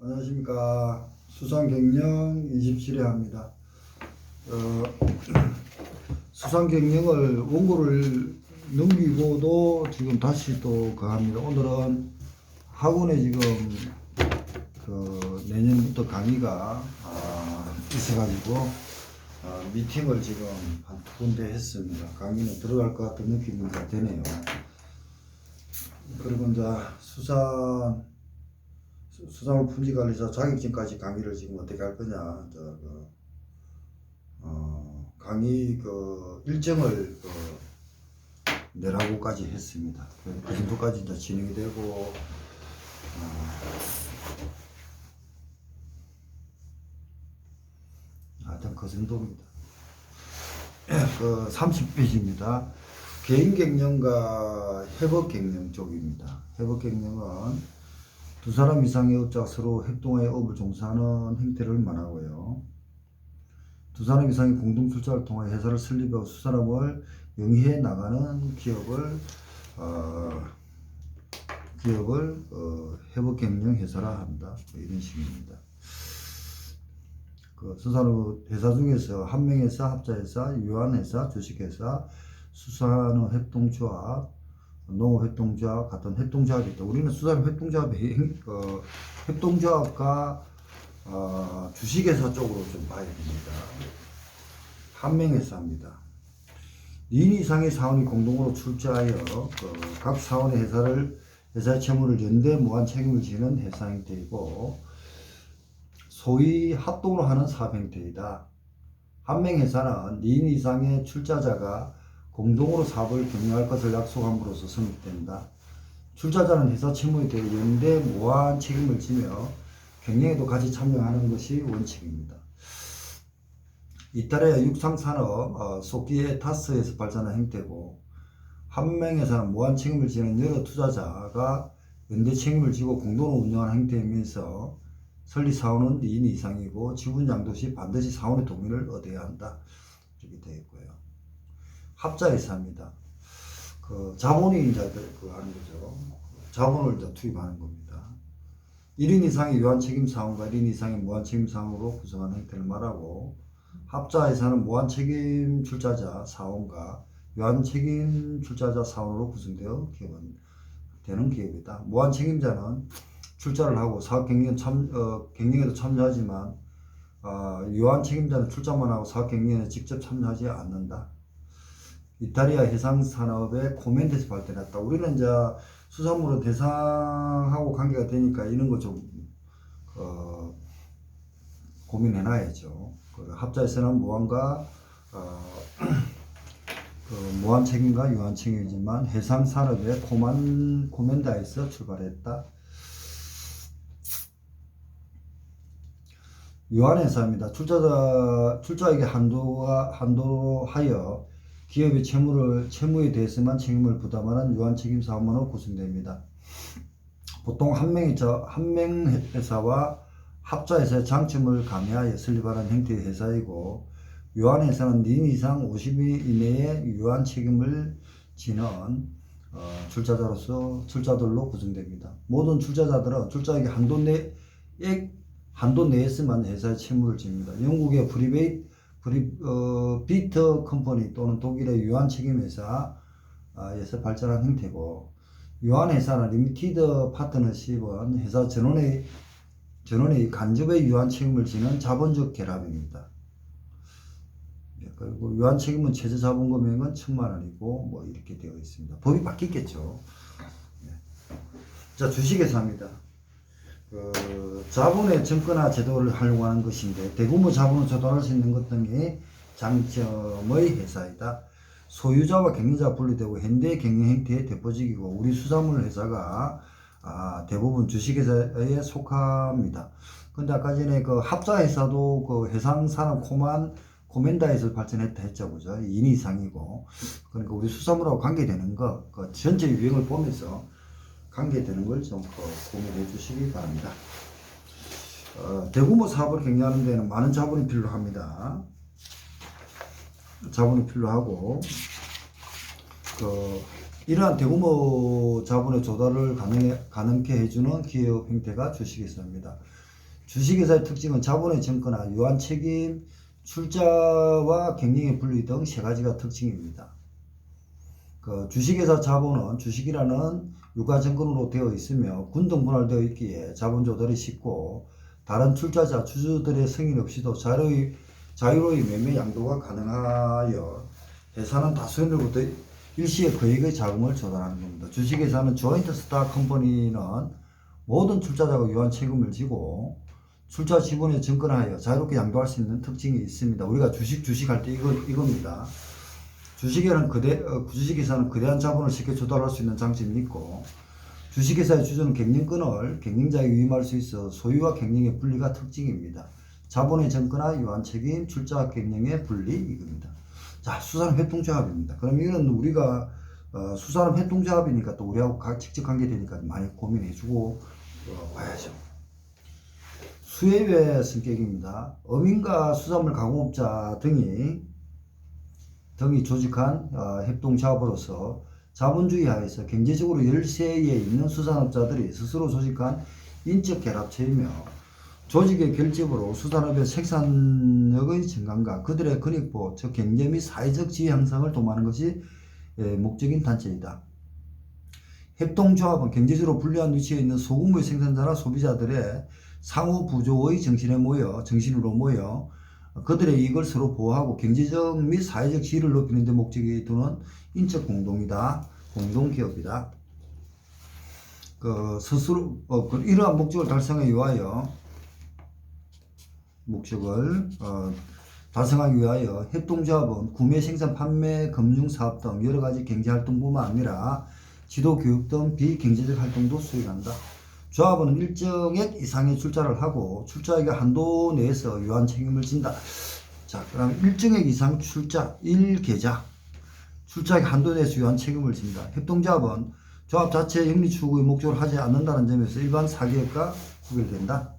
안녕하십니까. 수상경영 27회 합니다. 수상경영을 원고를 넘기고도 지금 다시 또 합니다. 오늘은 학원에 지금 내년부터 강의가 있어가지고 미팅을 지금 한 두 군데 했습니다. 강의는 들어갈 것 같은 느낌이 되네요. 그리고 이제 수산물 품질관리사 자격증까지 강의를 지금 어떻게 할 거냐, 강의 일정을 내라고까지 했습니다. 그 정도까지 이제 진행이 되고, 하여튼 그 정도입니다. 30페이지입니다. 개인경영과 협업경영 쪽입니다. 협업경영은 두 사람 이상의 업자가 서로 협동하여 업을 종사하는 행태를 말하고요. 두 사람 이상의 공동 출자를 통하여 회사를 설립하고 수사람을 영위해 나가는 기업을 협업경영 회사라 한다. 이런 식입니다. 수산업 회사 중에서 한명회사, 합자회사, 유한회사, 주식회사, 수산업 협동조합, 농업협동조합 같은 협동조합이 있다. 우리는 수산업 협동조합과 주식회사 쪽으로 좀 봐야 됩니다. 한명회사입니다. 2인 이상의 사원이 공동으로 출자하여 각 사원의 회사의 채무를 연대 무한 책임을 지는 회사 형태이고, 소위 합동으로 하는 사업 형태이다. 한명회사는 2인 이상의 출자자가 공동으로 사업을 경영할 것을 약속함으로써 성립된다. 출자자는 회사 채무에 대해 연대 무한 책임을 지며 경영에도 같이 참여하는 것이 원칙입니다. 이탈리아 육상산업 소키에 타스에서 발전한 형태고, 한명회사는 무한 책임을 지는 여러 투자자가 연대 책임을 지고 공동으로 운영하는 형태이면서 설립 사원은 2인 이상이고 지분 양도 시 반드시 사원의 동의를 얻어야 한다. 이렇게 되어 있고요. 합자회사입니다. 자본이 이제 하는 거죠. 자본을 이제 투입하는 겁니다. 1인 이상의 유한책임 사원과 1인 이상의 무한책임 사원으로 구성하는 형태를 말하고, 합자회사는 무한책임 출자자 사원과 유한책임 출자자 사원으로 구성되어 되는 기업이다. 무한책임자는 출자를 하고 사업 경영에도 참여하지만 유한책임자는 출자만 하고 사업 경영에 직접 참여하지 않는다. 이탈리아 해상산업의 코멘트에서 발달했다. 우리는 이제 수산물은 대상하고 관계가 되니까 이런 거 좀 고민해놔야죠. 합자에서는 무한 책임과 유한 책임이지만 해상산업의 코멘다에서 출발했다. 유한회사입니다. 출자액의 한도하여 기업의 채무에 대해서만 책임을 부담하는 유한책임 사업만으로 구성됩니다. 보통 한명회사와 합자회사의 장점을 가미하여 설립하는 형태의 회사이고, 유한회사는 2인 이상 50인 이내에 유한책임을 지는 출자들로 구성됩니다. 모든 출자자들은 출자액의 한도 내에서만 회사의 채무를 집니다. 영국의 비터 컴퍼니 또는 독일의 유한책임회사에서 발전한 형태고, 유한회사나 리미티드 파트너십은 회사 전원의 간접의 유한책임을 지는 자본적 결합입니다. 그리고 유한책임은 최저자본금액은 1,000,000원이고 뭐 이렇게 되어 있습니다. 법이 바뀌겠죠. 자, 주식회사입니다. 자본의 증권화 제도를 활용하는 것인데, 대규모 자본을 조달할 수 있는 것 등이 장점의 회사이다. 소유자와 경영자가 분리되고 현대 경영 형태의 대표적이고, 우리 수산물 회사가 대부분 주식회사에 속합니다. 근데 아까 전에 합자회사도 해상산업 코멘다에서 발전했다 했죠, 그죠? 2인 이상이고. 그러니까 우리 수산물하고 관계되는 전체 유형을 보면서 관계되는 걸 좀 고민해 주시기 바랍니다. 대규모 사업을 경영하는 데는 많은 자본이 필요합니다. 자본이 필요하고, 이러한 대규모 자본의 조달을 가능케 해주는 기업 형태가 주식회사입니다. 주식회사의 특징은 자본의 증권화, 유한 책임, 출자와 경영의 분리 등 세 가지가 특징입니다. 주식회사 자본은 주식이라는 유가증권으로 되어 있으며 균등 분할되어 있기에 자본 조달이 쉽고 다른 출자자, 주주들의 승인 없이도 자유로이 매매 양도가 가능하여 회사는 다수인들부터 일시에 거액의 자금을 조달하는 겁니다. 주식회사는 조인트 스탁 컴퍼니는 모든 출자자가 유한 책임을 지고 출자 지분에 증권하여 자유롭게 양도할 수 있는 특징이 있습니다. 우리가 주식할 때 이겁니다. 주식회사는 거대한 자본을 쉽게 조달할 수 있는 장점이 있고, 주식회사의 주주는 경영권을 경영자에 위임할 수 있어 소유와 경영의 분리가 특징입니다. 자본의 증권화, 유한 책임, 출자 경영의 분리 이겁니다. 자, 수산업 협동조합입니다. 그럼 이건 우리가 수산업 협동조합이니까 또 우리하고 직접 관계되니까 많이 고민해주고 와야죠. 수협의 성격입니다. 어민과 수산물 가공업자 등이 조직한 협동조합으로서 자본주의 하에서 경제적으로 열세에 있는 수산업자들이 스스로 조직한 인적 결합체이며 조직의 결집으로 수산업의 생산력의 증강과 그들의 근익보, 즉 경제 및 사회적 지위 향상을 도모하는 것이 목적인 단체이다. 협동조합은 경제적으로 불리한 위치에 있는 소규모의 생산자나 소비자들의 상호 부조의 정신으로 모여 그들의 이익을 서로 보호하고 경제적 및 사회적 지위를 높이는 데 목적이 두는 인적 공동기업이다. 스스로 이러한 목적을 달성하기 위하여 협동조합은 구매, 생산, 판매, 금융, 사업 등 여러 가지 경제활동뿐만 아니라 지도, 교육 등 비경제적 활동도 수행한다. 조합은 일정액 이상의 출자를 하고 출자액의 한도 내에서 유한 책임을 진다. 자, 그럼 일정액 이상 출자, 1계좌, 출자액 한도 내에서 유한 책임을 진다. 협동조합은 조합 자체의 영리 추구의 목적을 하지 않는다는 점에서 일반 사기업과 구별된다.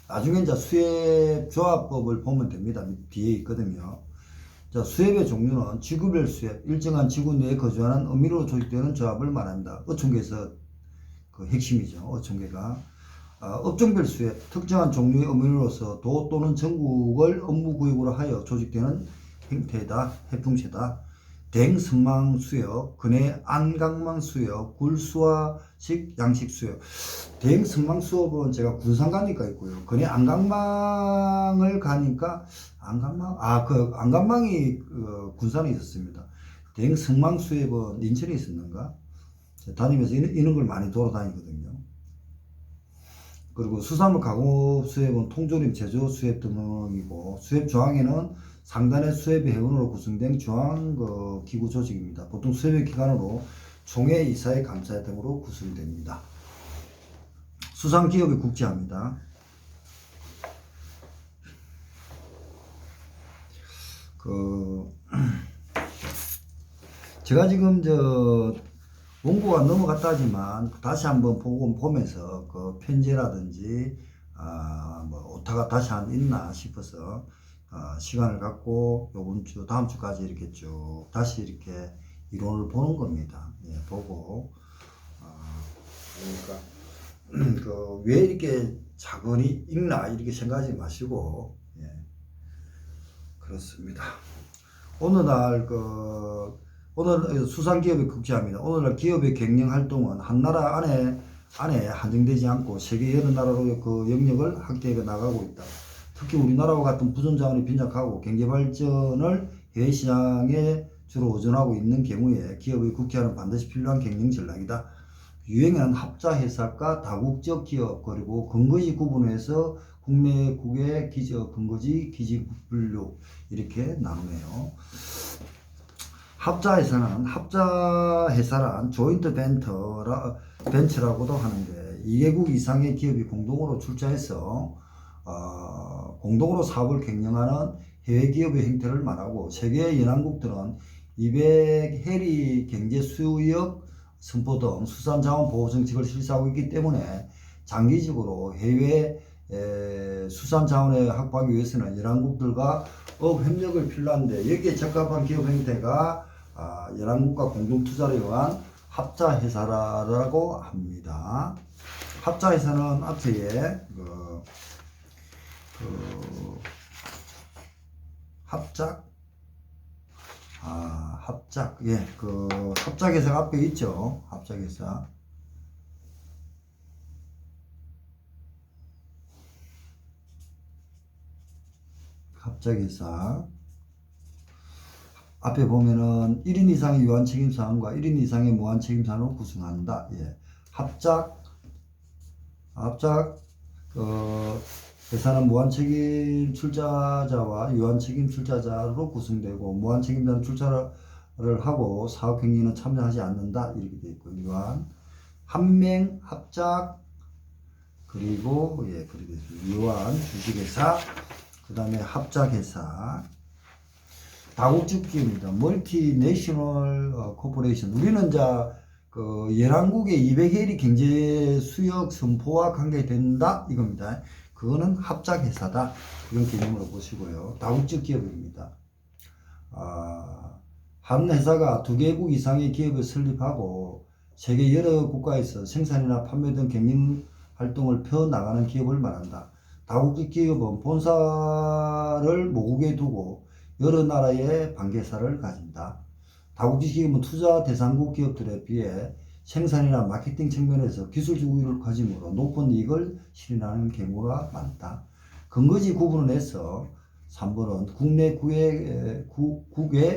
나중에 이제 수협조합법을 보면 됩니다. 뒤에 있거든요. 자, 수협의 종류는 지구별 수협, 일정한 지구 내에 거주하는 어민으로 조직되는 조합을 말합니다. 어촌계에서 그 핵심이죠. 어촌계가. 업종별 수협, 특정한 종류의 어민으로서 도 또는 전국을 업무구역으로 하여 조직되는 형태다. 협동체다. 대행선망 수협, 근해 안강망 수협, 굴수화식 양식 수협. 대행선망 수협은 제가 군산 가니까 있고요. 근해 안강망을 가니까 안강망이 군산에 있었습니다. 대행선망 수협은 인천에 있었는가? 다니면서 이런 걸 많이 돌아다니거든요. 그리고 수산물 가공업 수협은 통조림, 제조 수협 등이고, 수협 조항에는 상단의 수협의 회원으로 구성된 중앙 기구 조직입니다. 보통 수협의 기관으로 총회, 이사회, 감사회 등으로 구성됩니다. 수산기업이 국제화입니다. 제가 지금 원고가 넘어갔다 하지만 다시 한번 보면서 그 편제라든지 뭐 오타가 다시 있나 싶어서 시간을 갖고 요번 주 다음 주까지 이렇게 쭉 다시 이렇게 이론을 보는 겁니다. 예, 보고 그러니까 왜 이렇게 자근이 읽나 이렇게 생각하지 마시고, 예, 그렇습니다. 오늘 수산기업의 국제화입니다. 오늘날 기업의 경영 활동은 한 나라 안에 한정되지 않고 세계 여러 나라로 그 영역을 확대해 나가고 있다. 특히 우리나라와 같은 부존 자원이 빈약하고 경제 발전을 해외 시장에 주로 의존하고 있는 경우에 기업의 국제화는 반드시 필요한 경영 전략이다. 유행하는 합자 회사과 다국적 기업, 그리고 근거지 구분해서 국내국의 근거지 기지 분류 이렇게 나누네요. 합자 회사란 조인트 벤처라고도 하는데 2개국 이상의 기업이 공동으로 출자해서 공동으로 사업을 경영하는 해외 기업의 형태를 말하고, 세계 연합국들은 200해리 경제 수역 선포 등 수산자원 보호 정책을 실시하고 있기 때문에 장기적으로 해외 수산자원을 확보하기 위해서는 연합국들과 협력을 필요한데, 여기에 적합한 기업 형태가 연합국과 공동투자를 위한 합자회사라고 합니다. 합자회사는 앞에 합작회사 앞에 있죠. 합작회사. 합작회사. 앞에 보면은 1인 이상의 유한 책임사항과 1인 이상의 무한 책임사항으로 구성한다. 예. 회사는 무한 책임 출자자와 유한 책임 출자자로 구성되고, 무한 책임자는 출자를 하고 사업 행위는 참여하지 않는다. 이렇게 되어 있고, 유한, 한명, 합작, 그리고 그렇게 되어 있습니다. 유한, 주식회사, 그 다음에 합작회사. 다국적 기업입니다. 멀티내셔널 코퍼레이션. 우리는 열한국의 200회리 경제 수역 선포와 관계된다 이겁니다. 그거는 합작회사다. 그런 개념으로 보시고요. 다국적 기업입니다. 한 회사가 2개국 이상의 기업을 설립하고 세계 여러 국가에서 생산이나 판매 등 경영 활동을 펴나가는 기업을 말한다. 다국적 기업은 본사를 모국에 두고 여러 나라의 관계사를 가진다. 다국적 기업은 투자 대상국 기업들에 비해 생산이나 마케팅 측면에서 기술적 우위를 가지므로 높은 이익을 실현하는 경우가 많다. 근거지 구분을 해서 3번은 국내 국외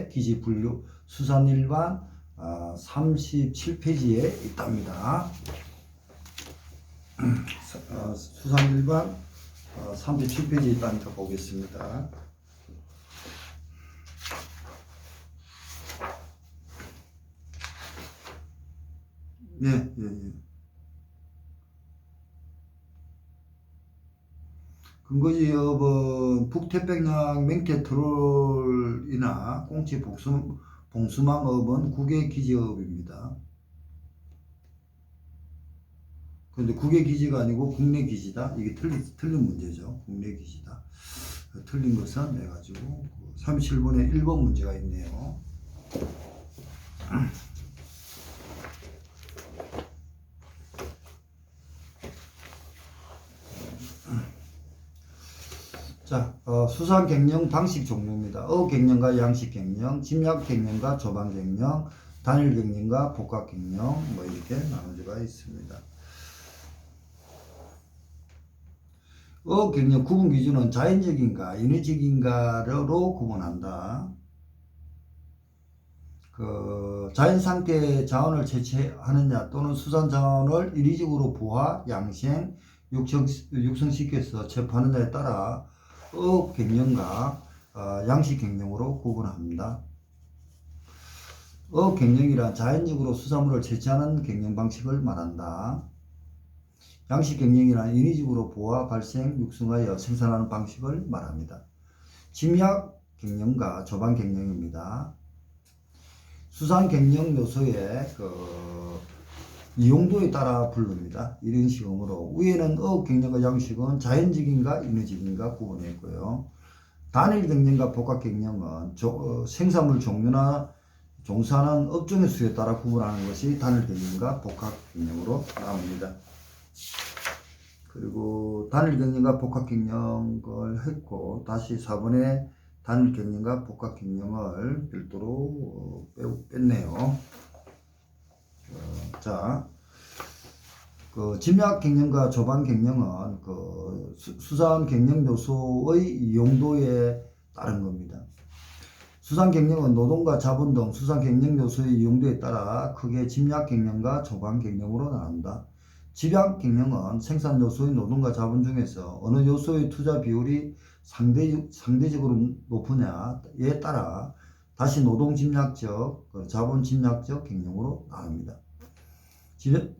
기지 분류 수산일반 37페이지에 있답니다. 수산일반 37페이지에 있다니까 보겠습니다. 예. 근거지업은 북태평양 맹태트롤이나 꽁치 봉수망업은 국외기지업입니다. 그런데 국외기지가 아니고 국내기지다. 이게 틀린 문제죠. 국내기지다. 틀린 것은 해가지고 37번에 1번 문제가 있네요. 자, 수산 갱년 방식 종류입니다. 갱년과 양식 갱년, 집약 갱년과 조반 갱년, 단일 갱년과 복합 갱년, 이렇게 나눠져가 있습니다. 갱년 구분 기준은 자연적인가, 인위적인가로 구분한다. 자연 상태의 자원을 채취하느냐 또는 수산 자원을 인위적으로 부화, 양생, 육성시켜서 체포하느냐에 따라 갱년과 양식 갱년으로 구분합니다. 갱년이란 자연적으로 수산물을 채취하는 갱년 방식을 말한다. 양식 갱년이란 인위적으로 부화, 발생, 육성하여 생산하는 방식을 말합니다. 집약 갱년과 조반 갱년입니다. 수산 갱년 요소의 이용도에 따라 부릅니다. 이런 식으로 위에는 갱년과 양식은 자연적인가 인위적인가 구분했고요. 단일 갱년과 복합 갱년은 생산물 종류나 종사하는 업종의 수에 따라 구분하는 것이 단일 갱년과 복합 갱년으로 나옵니다. 그리고 단일 갱년과 복합 갱년을 했고 다시 4번에 단일 갱년과 복합 갱년을 별도로 뺐네요. 자, 집약 갱년과 조반 갱년은 수산 갱년 요소의 용도에 따른 겁니다. 수산 갱년은 노동과 자본 등 수산 갱년 요소의 용도에 따라 크게 집약 갱년과 조반 갱년으로 나눈다. 집약 갱년은 생산 요소의 노동과 자본 중에서 어느 요소의 투자 비율이 상대적으로 높으냐에 따라 다시 노동 집약적, 자본 집약적 갱년으로 나눕니다.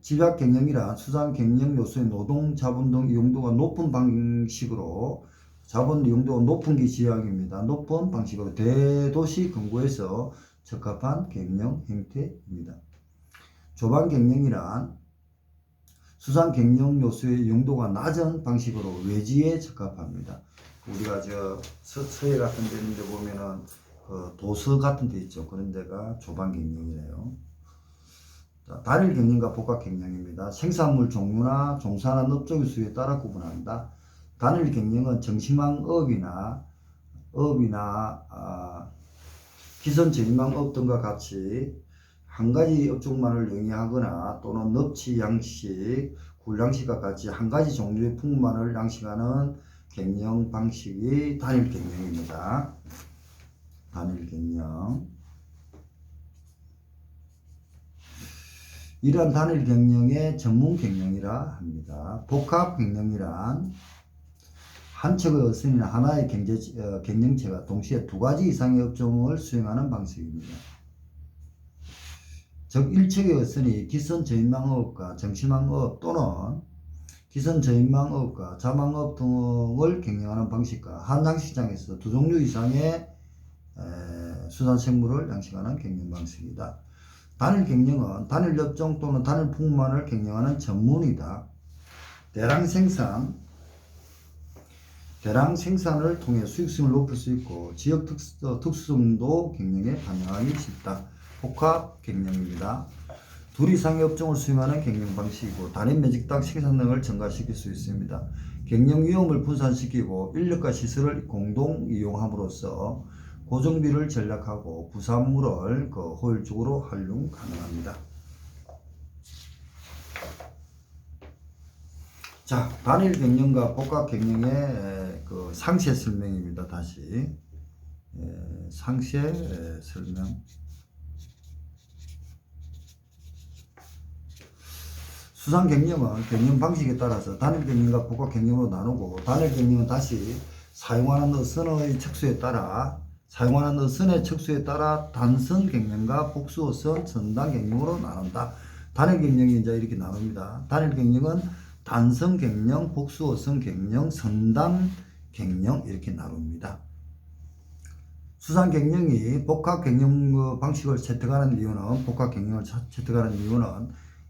집약 갱년이란 수산 갱년 요소의 노동, 자본 등 이용도가 높은 방식으로 자본 이용도가 높은 게 지향입니다. 높은 방식으로 대도시 근고에서 적합한 갱년 형태입니다. 조반 갱년이란 수산 갱년 요소의 용도가 낮은 방식으로 외지에 적합합니다. 우리가 서해 같은 데 있는데 보면은 도서 같은 데 있죠. 그런 데가 조반 갱년이래요. 자, 단일 경영과 복합 경영입니다. 생산물 종류나 종사하는 업종의 수에 따라 구분합니다. 단일 경영은 정심한 업이나 기존 저임망업 등과 같이 한 가지 업종만을 영위하거나 또는 넙치 양식, 굴 양식과 같이 한 가지 종류의 품만을 양식하는 경영 방식이 단일 경영입니다. 단일 경영. 이러한 단일 경영의 전문 경영이라 합니다. 복합 경영이란 한 척의 어선이나 하나의 경영체가 동시에 두 가지 이상의 업종을 수행하는 방식입니다. 즉 1척의 어선이 기선 저인망업과 정심망업 또는 기선 저인망업과 자망업 등을 경영하는 방식과 한 양식장에서 두 종류 이상의 수산생물을 양식하는 경영 방식이다. 단일 경영은 단일 업종 또는 단일 품만을 경영하는 전문이다. 대량 생산을 통해 수익성을 높일 수 있고 지역 특수성도 경영에 반영하기 쉽다. 복합 경영입니다. 둘 이상의 업종을 수행하는 경영 방식이고 단일 매직당 생산량을 증가시킬 수 있습니다. 경영 위험을 분산시키고 인력과 시설을 공동 이용함으로써 고정비를 전략하고 부산물을 효율적으로 활용 가능합니다. 자, 단일 경영과 복합 경영의 상세 설명입니다. 다시 상세 설명. 수산 경영은 경영 방식에 따라서 단일 경영과 복합 경영으로 나누고, 단일 경영은 다시 사용하는 어선의 척수에 따라 단선 경영과 복수 어선, 선단 경영으로 나눈다. 단일 경영이 이제 이렇게 나눕니다. 단일 경영은 단선 경영, 복수 어선 경영, 선단 경영 이렇게 나눕니다. 수산 경영이 복합 경영 방식을 채택하는 이유는,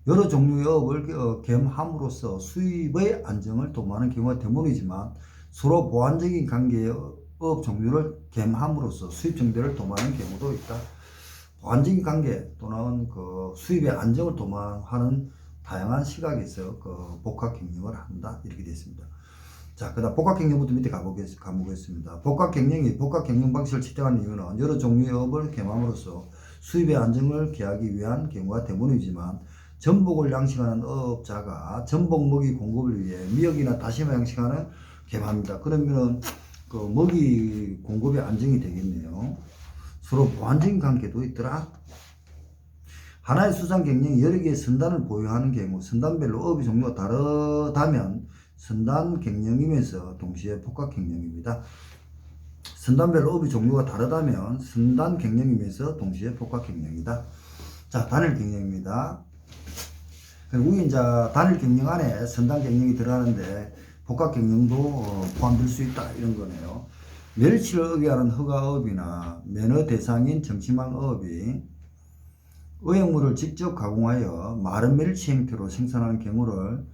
여러 종류의 업을 겸함으로써 수입의 안정을 도모하는 경우가 대부분이지만, 서로 보완적인 관계의 업 종류를 겸함으로써 수입 증대를 도모하는 경우도 있다. 보완적인 관계 또는 수입의 안정을 도모하는 다양한 시각에서 복합 경영을 한다. 이렇게 되어 있습니다. 자, 그 다음 복합 경영부터 밑에 가보겠습니다. 복합 경영 방식을 채택하는 이유는 여러 종류의 업을 겸함으로써 수입의 안정을 기하기 위한 경우가 대부분이지만, 전복을 양식하는 업자가 전복 먹이 공급을 위해 미역이나 다시마 양식하는 겸합니다. 그러면은 먹이 공급의 안정이 되겠네요. 서로 보완적인 관계도 있더라. 하나의 수산 경영이 여러 개의 선단을 보유하는 경우, 선단별로 업의 종류가 다르다면 선단 경영이면서 동시에 복합 경영입니다. 선단별로 업의 종류가 다르다면 선단 경영이면서 동시에 복합 경영이다. 자, 단일 경영입니다. 우리 이제 단일 경영 안에 선단 경영이 들어가는데 복합 경영도 포함될 수 있다, 이런 거네요. 멸치를 어기하는 허가업이나 면허 대상인 정심항업이 의약물을 직접 가공하여 마른 멸치 형태로 생산하는 경우는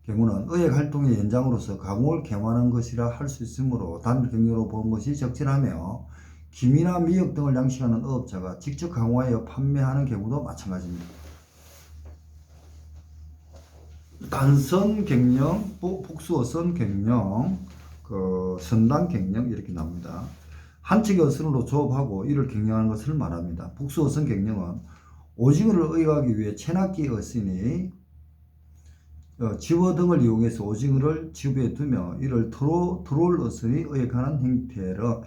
의약 활동의 연장으로서 가공을 겸하는 것이라 할 수 있으므로 단일 경영으로 보는 것이 적절하며, 김이나 미역 등을 양식하는 업자가 직접 가공하여 판매하는 경우도 마찬가지입니다. 단선 경영, 복수어선 경영, 선단 경영 이렇게 나옵니다. 한 척의 어선으로 조업하고 이를 경영하는 것을 말합니다. 복수어선 경영은 오징어를 의역하기 위해 체납기 어선이 지워 등을 이용해서 오징어를 지부에 두며 이를 트롤 어선이 의역하는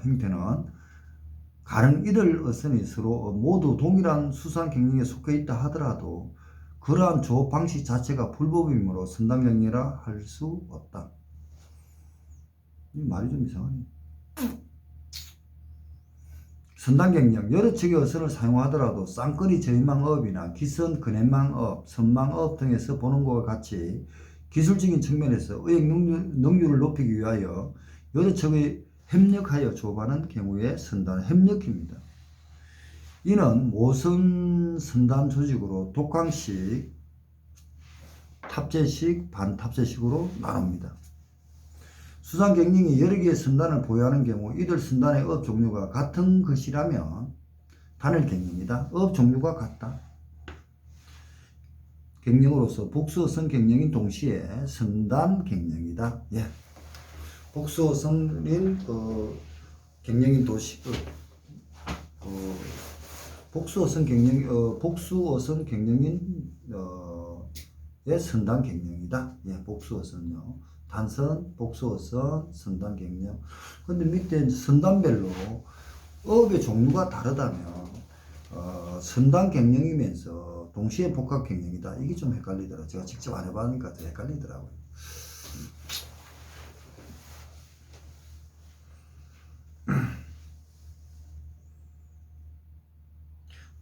형태는 가령 이들 어선이 서로 모두 동일한 수산 경영에 속해 있다 하더라도 그러한 조업 방식 자체가 불법이므로 선단 경영이라 할 수 없다. 이 말이 좀 이상하네. 선단 경영, 여러 척의 어선을 사용하더라도 쌍거리 저인망업이나 기선 근해망업, 선망업 등에서 보는 것과 같이 기술적인 측면에서 의역 능률을 높이기 위하여 여러 척의 협력하여 조업하는 경우에 선단은 협력입니다. 이는 모선 선단 조직으로 독강식, 탑재식, 반탑재식으로 나눕니다. 수산 경영이 여러 개의 선단을 보유하는 경우 이들 선단의 업 종류가 같은 것이라면 단일 경영이다. 업 종류가 같다. 갱령으로서 복수어성 갱령인 동시에 선단 갱령이다. 예. 복수어성인 갱령인 도시 복수어성 갱령인 의 선단 갱령이다. 예, 복수어선요. 단선, 복수어선, 선단 갱령. 근데 밑에 선단별로 어업의 종류가 다르다면 선단 갱령이면서 동시에 복합 갱령이다. 이게 좀 헷갈리더라고요. 제가 직접 안 해봤으니까 더 헷갈리더라고요.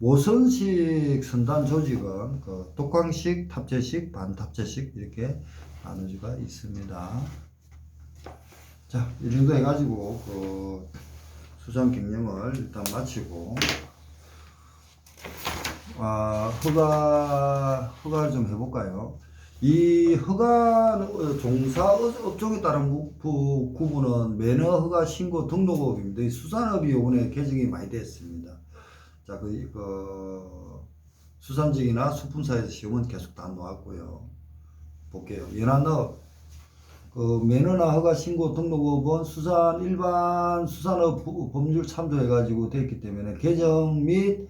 모선식 선단 조직은 독강식, 탑재식, 반탑재식 이렇게 나눠지가 있습니다. 자, 이 정도 해가지고 수상 갱령을 일단 마치고 허가를 좀 해볼까요? 이 허가 종사 업종에 따른 구분은 매너 허가 신고 등록업입니다. 이 수산업이 이번에 개정이 많이 됐습니다. 자, 수산직이나 수품사에서 시험은 계속 다 놓았고요. 볼게요. 연안업, 매너나 허가 신고 등록업은 일반 수산업 법률 참조해가지고 됐기 때문에 개정이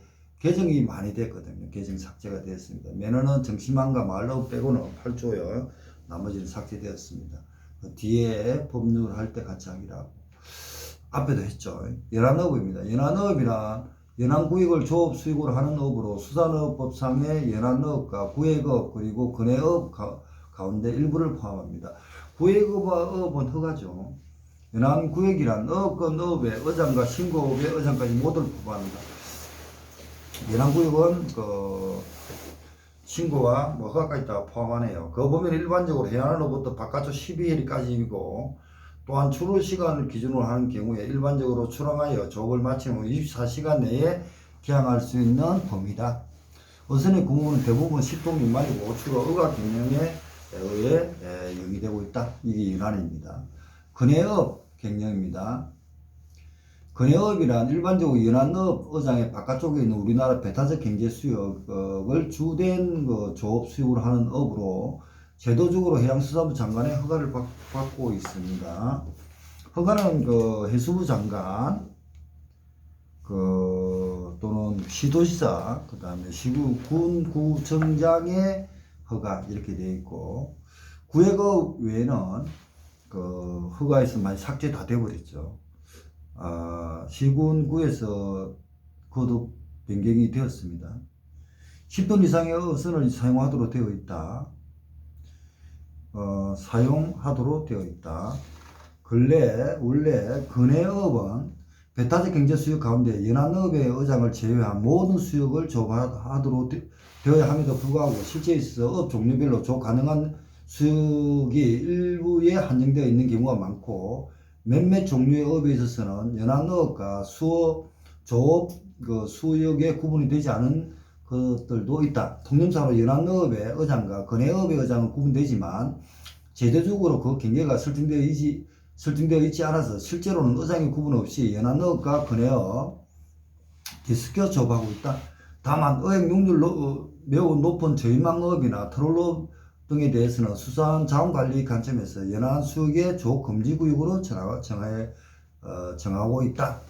많이 됐거든요. 개정 삭제가 되었습니다. 매너는 정심항과 마을업 빼고는 8조요. 나머지는 삭제되었습니다. 뒤에 법률 할 때 같이 하기라고. 앞에도 했죠. 연안업입니다. 연안업이란 연안구역을 조업수익으로 하는 업으로 수산업법상의 연안업과 구획업 그리고 근해업 가운데 일부를 포함합니다. 구획업은 허가죠. 연안구역이란 어업권 업의 의장과 신고업의 의장까지 모두를 포함합니다. 연안구역은 신고와 허가까지 다 포함하네요. 그 보면 일반적으로 해안으로부터 바깥쪽 12일까지이고 또한 출항 시간을 기준으로 하는 경우에 일반적으로 출항하여 조업을 마친 후 24시간 내에 개항할 수 있는 범위다. 어선의 구멍은 대부분 10톤 미만이고 주로 의과 경영에 의해 영위되고 있다. 이게 연안입니다. 근해업 경영입니다. 근해업이란 일반적으로 연안업 의장의 바깥쪽에 있는 우리나라 배타적 경제 수역을 주된 조업 수역으로 하는 업으로 제도적으로 해양수산부 장관의 허가를 받고 있습니다. 허가는 해수부 장관, 또는 시도지사, 그 다음에 군구청장의 허가 이렇게 되어 있고, 구획업 외에는 허가에서 많이 삭제 다 돼버렸죠. 시군구에서 그것도 변경이 되었습니다. 10톤 이상의 어선을 사용하도록 되어 있다. 사용하도록 되어 있다. 원래 근해업은 배타적 경제 수역 가운데 연안업의 의장을 제외한 모든 수역을 조업하도록 되어야 함에도 불구하고 실제 있어 업 종류별로 조업 가능한 수역이 일부에 한정되어 있는 경우가 많고 몇몇 종류의 업에 있어서는 연안업과 조업 수역에 구분이 되지 않은 것들도 있다. 통념상으로 연안업의 의장과 근해업의 의장은 구분되지만 제도적으로 그 경계가 설정되어 있지 않아서 실제로는 의장의 구분 없이 연안업과 근해업 뒤섞여 조업하고 있다. 다만 어획용률 매우 높은 저인망업이나 트롤업 등에 대해서는 수산자원관리 관점에서 연안 수역의 조업 금지 구역으로 정하고 있다.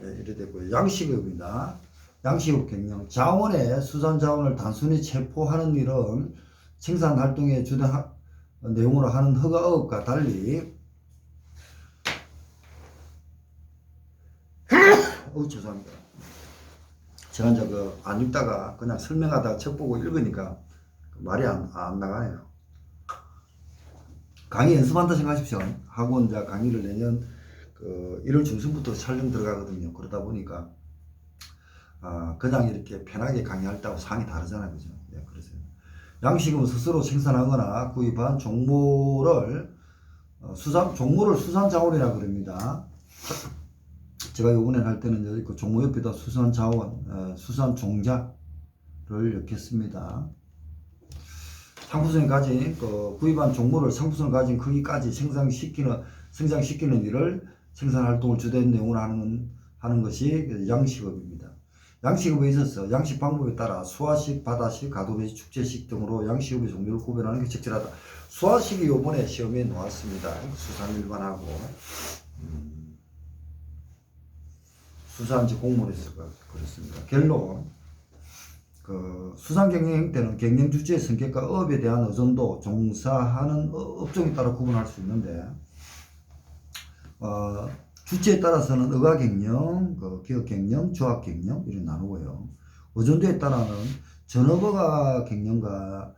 이래 되고요. 양식업입니다. 양식업 경영, 자원의 수산자원을 단순히 체포하는 일은 생산활동의 주된 내용으로 하는 허가업과 달리 죄송합니다. 제가 이제 안 읽다가 그냥 설명하다가 책 보고 읽으니까 말이 안 나가네요. 강의 연습한다 생각하십시오. 학원 이제 강의를 내년 1월 중순부터 촬영 들어가거든요. 그러다 보니까 그냥 이렇게 편하게 강의할 때하고 상이 다르잖아요. 그죠? 네, 그래서 양식은 스스로 생산하거나 구입한 종모를 수산자원이라고 그럽니다. 제가 요번에 할 때는 그 종모 옆에다 수산자원, 수산종자를 넣겠습니다. 상품성을 가진 구입한 종모를 상품성을 가진 크기까지 생산시키는 일을 생산활동을 주된 내용으로 하는 것이 양식업입니다. 양식업에 있어서 양식 방법에 따라 수화식, 바다식, 가도식, 축제식 등으로 양식업의 종류를 구별하는 게 적절하다. 수화식이 요번에 시험에 나왔습니다. 수산일반하고 수산지 공모에서 그렇습니다. 결론, 수산경영 형태는 경영 주체의 성격과 업에 대한 의존도, 종사하는 업종에 따라 구분할 수 있는데, 주체에 따라서는 의가경영, 기업경영, 조합경영 이렇게 나누고요. 의존도에 따라는 전업의가 경영과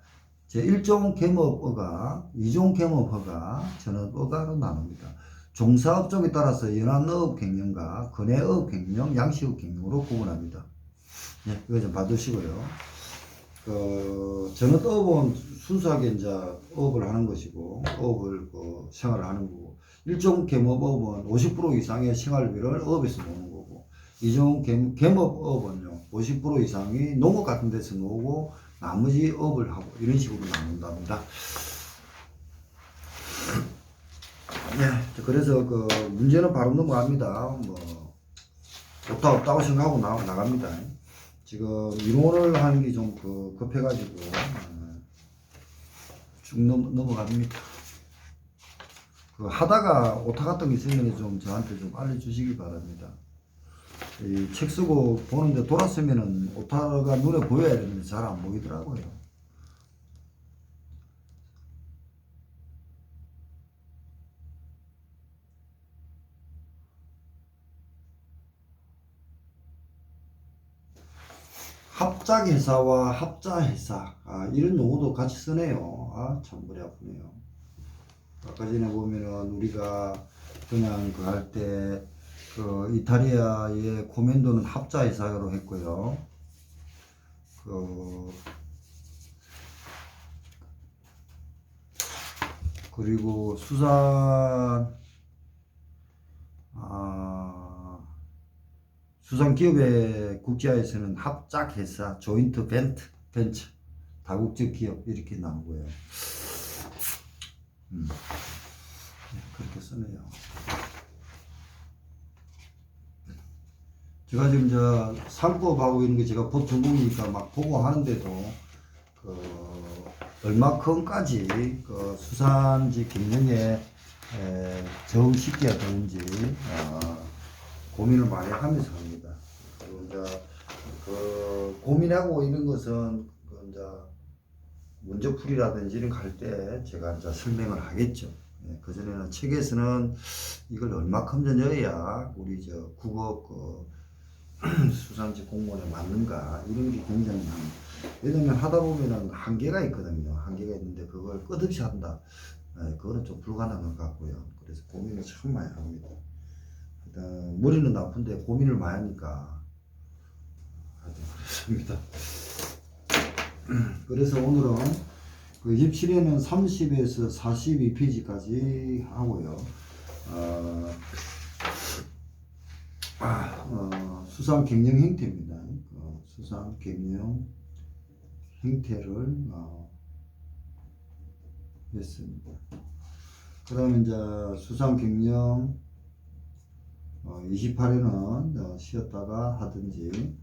제1종 겸업의가, 2종 겸업의가, 전업의가로 나눕니다. 종사업종에 따라서 연안업 경영과 근해업 경영, 양식업 경영으로 구분합니다. 네, 이거 좀 봐두시고요. 전업업은 순수하게 이제 업을 하는 것이고, 업을 생활을 하는 거고, 일종 겸업업은 50% 이상의 생활비를 업에서 노는 거고, 이종 겸업업은요 50% 이상이 농업 같은 데서 노고 나머지 업을 하고 이런 식으로 나눈답니다. 네, 그래서 문제는 바로 넘어갑니다. 뭐 좋다 없다고 생각하고 나갑니다. 지금 이론을 하는 게 좀 급해가지고 쭉 넘어갑니다. 하다가 오타 같은 게 있으면 좀 저한테 좀 알려주시기 바랍니다. 이 책 쓰고 보는데 돌았으면은 오타가 눈에 보여야 되는데 잘 안 보이더라고요. 합작회사와 합자회사, 이런 용어도 같이 쓰네요. 참 머리 아프네요. 아까 전에 보면은 우리가 그냥 할 때 이탈리아의 코멘도는 합자회사로 했고요. 그리고 수산기업의 국제화에서는 합작회사, 조인트 벤처, 다국적 기업 이렇게 나오고요. 그렇게 쓰네요. 제가 지금 상법하고 있는 게 제가 법 전공이니까 막 보고 하는데도 얼마큼까지 수산지 경영에 적응시켜야 되는지 고민을 많이 하면서 합니다. 그리고 이제 고민하고 있는 것은 이제 문제풀이라든지 이런 거 할 때 제가 이제 설명을 하겠죠. 그전에는 책에서는 이걸 얼마큼 넣어야 우리 국어 수산지 공무원에 맞는가 이런 게 굉장히 왜냐면 하다 보면은 한계가 있거든요. 한계가 있는데 그걸 끝없이 한다. 그거는 좀 불가능한 것 같고요. 그래서 고민을 참 많이 합니다. 머리는 나쁜데 고민을 많이 하니까 하여튼 그렇습니다. 그래서 오늘은 27회는 30에서 42페이지까지 하고요. 수산 경영 형태입니다. 수산 경영 형태를 했습니다. 그러면 이제 수산 경영 28회는 쉬었다가 하든지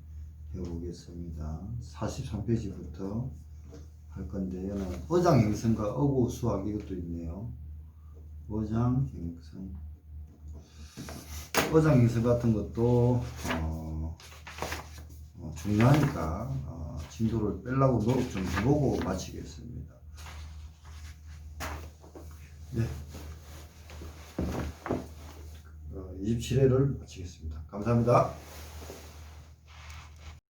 해보겠습니다. 43페이지부터 할 건데요. 어장 행성과 어구 수학 이것도 있네요. 어장 행성. 어장 행성 같은 것도 중요하니까 진도를 빼려고 노력 좀 해보고 마치겠습니다. 네. 27회를 마치겠습니다. 감사합니다.